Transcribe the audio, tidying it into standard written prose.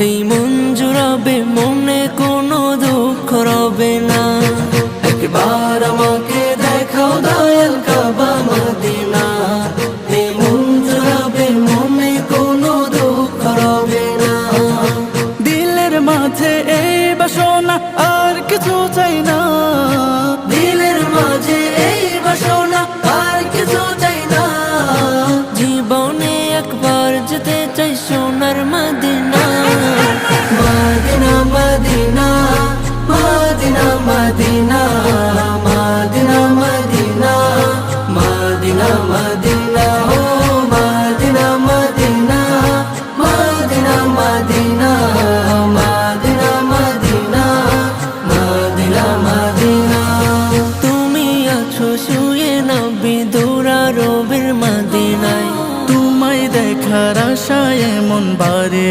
এই মন জুড়াবে, মনে কোনো দুঃখ রবে না। একবার আমাকে দেখাও দয়াল কাবা মদিনা, এই মন জুড়াবে, মনে কোনো দুঃখ রবে না। দিলের মাঝে এই বাসনা, আর কিছু চাই না। দিলের মাঝে এই বাসনা, আর কিছু চাই না। জীবনে একবার যেতে চাই সোনার Medina. Medina Medina Medina Medina Medina Medina Medina Medina ও Medina Medina Medina Medina Medina Medina Medina Medina. তুমি আছো শুয়ে নবী দুরারবের মদিনায়, তোমায় দেখার আশায় মন বারে